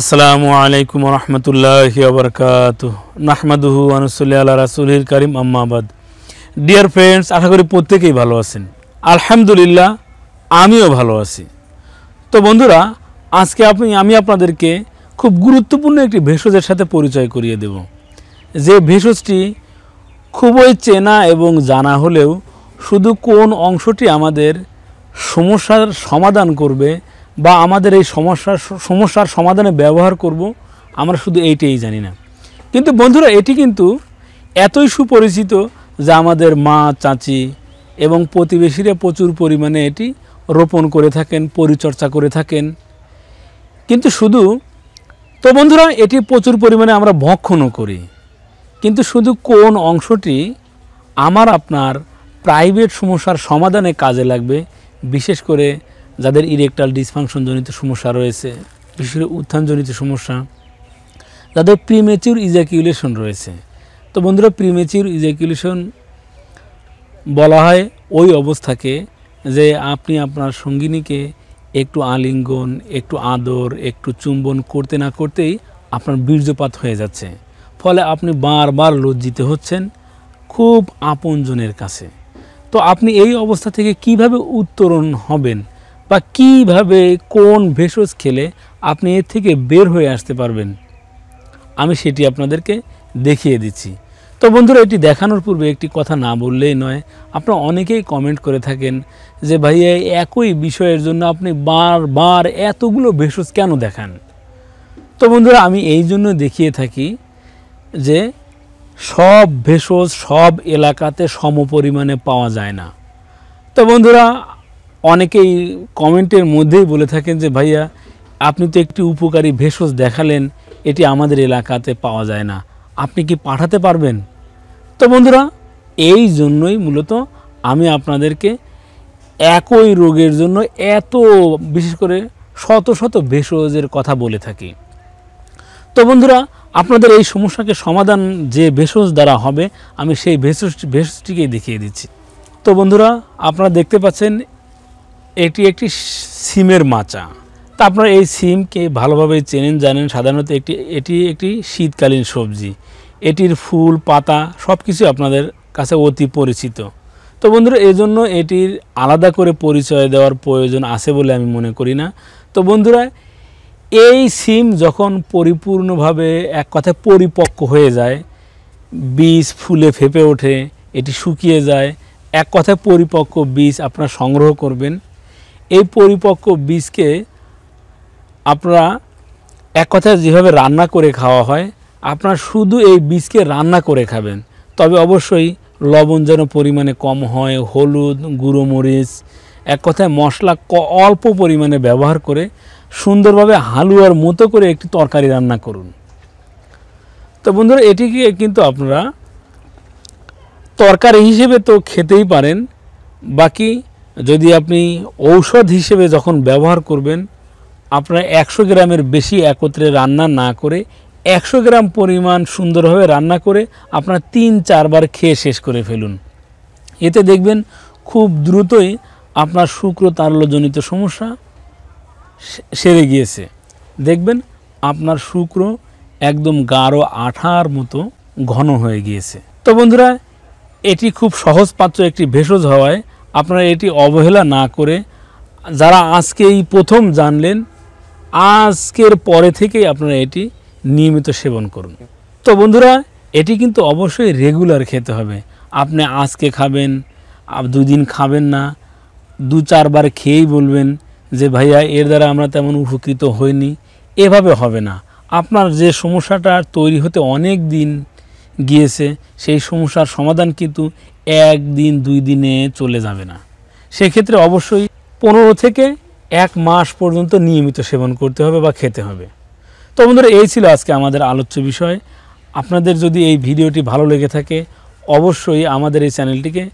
আসসালামু আলাইকুম রহমতুল্লাহি ওয়া বারাকাতুহু নাহমাদুহু ওয়া নুসাল্লি আলা রাসূলিল কারীম আম্মা বাদ। ডিয়ার ফ্রেন্ডস, আশা করি প্রত্যেকেই ভালো আছেন। আলহামদুলিল্লাহ, আমিও ভালো আছি। তো বন্ধুরা, আজকে আমি আপনাদেরকে খুব গুরুত্বপূর্ণ একটি ভেষজের সাথে পরিচয় করিয়ে দেব, যে ভেষজটি খুবই চেনা এবং জানা হলেও শুধু কোন অংশটি আমাদের সমস্যার সমাধান করবে বা আমাদের এই সমস্যার সমাধানে ব্যবহার করব, আমরা শুধু এইটাই জানি না। কিন্তু বন্ধুরা, এটি কিন্তু এতই সুপরিচিত যা আমাদের মা, চাচি এবং প্রতিবেশীরা প্রচুর পরিমাণে এটি রোপণ করে থাকেন, পরিচর্যা করে থাকেন। কিন্তু তো বন্ধুরা, এটি প্রচুর পরিমাণে আমরা ভক্ষণও করি। কিন্তু শুধু কোন অংশটি আমার আপনার প্রাইভেট সমস্যার সমাধানে কাজে লাগবে, বিশেষ করে যাদের ইরেকটাল ডিসফাংশনজনিত সমস্যা রয়েছে, বিশেষ করে উত্থানজনিত সমস্যা, যাদের প্রিমেচিউর ইজাকুলেশন রয়েছে। তো বন্ধুরা, প্রিমেচিউর ইজাকুলেশন বলা হয় ওই অবস্থাকে যে আপনি আপনার সঙ্গিনীকে একটু আলিঙ্গন, একটু আদর, একটু চুম্বন করতে না করতেই আপনার বীর্যপাত হয়ে যাচ্ছে, ফলে আপনি বারবার লজ্জিত হচ্ছেন খুব আপনজনের কাছে। তো আপনি এই অবস্থা থেকে কিভাবে উত্তরণ হবেন বা কিভাবে কোন ভেষজ খেলে আপনি এর থেকে বের হয়ে আসতে পারবেন, আমি সেটি আপনাদেরকে দেখিয়ে দিচ্ছি। তো বন্ধুরা, এটি দেখানোর পূর্বে একটি কথা না বললেই নয়। আপনারা অনেকেই কমেন্ট করে থাকেন যে ভাইয়া, একই বিষয়ের জন্য আপনি বারবার এতগুলো ভেষজ কেন দেখান? তো বন্ধুরা, আমি এই জন্য দেখিয়ে থাকি যে সব ভেষজ সব এলাকাতে সমপরিমাণে পাওয়া যায় না। তো বন্ধুরা, অনেকেই কমেন্টের মধ্যেই বলে থাকেন যে ভাইয়া, আপনি তো একটি উপকারী ভেষজ দেখালেন, এটি আমাদের এলাকাতে পাওয়া যায় না, আপনি কি পাঠাতে পারবেন? তো বন্ধুরা, এই জন্যই মূলত আমি আপনাদেরকে একই রোগের জন্য এত বিশেষ করে শত শত ভেষজের কথা বলে থাকি। তো বন্ধুরা, আপনাদের এই সমস্যাকে সমাধান যে ভেষজ দ্বারা হবে, আমি সেই ভেষজটিকেই দেখিয়ে দিচ্ছি। তো বন্ধুরা, আপনারা দেখতে পাচ্ছেন এটি একটি সিমের মাচা। তা আপনারা এই সিমকে ভালোভাবে চেনেন, জানেন। সাধারণত এটি একটি শীতকালীন সবজি। এটির ফুল, পাতা সব কিছু আপনাদের কাছে অতি পরিচিত। তো বন্ধুরা, এজন্য এটির আলাদা করে পরিচয় দেওয়ার প্রয়োজন আছে বলে আমি মনে করি না। তো বন্ধুরা, এই সিম যখন পরিপূর্ণভাবে এক কথায় পরিপক্ক হয়ে যায়, বীজ ফুলে ফেপে ওঠে, এটি শুকিয়ে যায়, এক কথায় পরিপক্ক বীজ আপনারা সংগ্রহ করবেন। এই পরিপক্ক বীজকে আপনারা এক কথায় যেভাবে রান্না করে খাওয়া হয়, আপনারা শুধু এই বীজকে রান্না করে খাবেন। তবে অবশ্যই লবণ যেন পরিমাণে কম হয়, হলুদ, গুঁড়ো মরিচ, এক কথায় মশলা অল্প পরিমাণে ব্যবহার করে সুন্দরভাবে হালুয়ার মতো করে একটি তরকারি রান্না করুন। তো বন্ধুরা, এটিকে কিন্তু আপনারা তরকারি হিসেবে তো খেতেই পারেন, বাকি যদি আপনি ঔষধ হিসেবে যখন ব্যবহার করবেন, আপনারা 100 গ্রামের বেশি একত্রে রান্না না করে 100 গ্রাম পরিমাণ সুন্দরভাবে রান্না করে আপনারা 3-4 বার খেয়ে শেষ করে ফেলুন। এতে দেখবেন খুব দ্রুতই আপনার শুক্রতারল্যজনিত সমস্যা সেরে গিয়েছে। দেখবেন আপনার শুক্র একদম গাঢ় আঠার মতো ঘন হয়ে গিয়েছে। তো বন্ধুরা, এটি খুব সহজপাচ্য একটি ভেষজ হওয়ায় আপনারা এটি অবহেলা না করে, যারা আজকে এই প্রথম জানলেন, আজকের পরে থেকেই আপনারা এটি নিয়মিত সেবন করুন। তো বন্ধুরা, এটি কিন্তু অবশ্যই রেগুলার খেতে হবে। আপনি আজকে খাবেন, 2 দিন খাবেন না, 2-4 বার খেয়েই বলবেন যে ভাইয়া, এর দ্বারা আমরা তেমন উপকৃত হইনি, এভাবে হবে না। আপনার যে সমস্যাটা তৈরি হতে অনেক দিন গিয়েছে, সেই সমস্যার সমাধান কিন্তু 1 দিন 2 দিনে চলে যাবে না। সেক্ষেত্রে অবশ্যই 15 থেকে 1 মাস পর্যন্ত নিয়মিত সেবন করতে হবে বা খেতে হবে। তো বন্ধুরা, এই ছিল আজকে আমাদের আলোচ্য বিষয়। আপনাদের যদি এই ভিডিওটি ভালো লেগে থাকে, অবশ্যই আমাদের এই চ্যানেলটিকে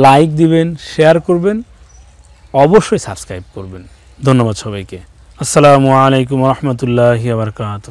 লাইক দিবেন, শেয়ার করবেন, অবশ্যই সাবস্ক্রাইব করবেন। ধন্যবাদ সবাইকে। আসসালামু আলাইকুম রহমতুল্লাহি ওয়া বারাকাতুহু।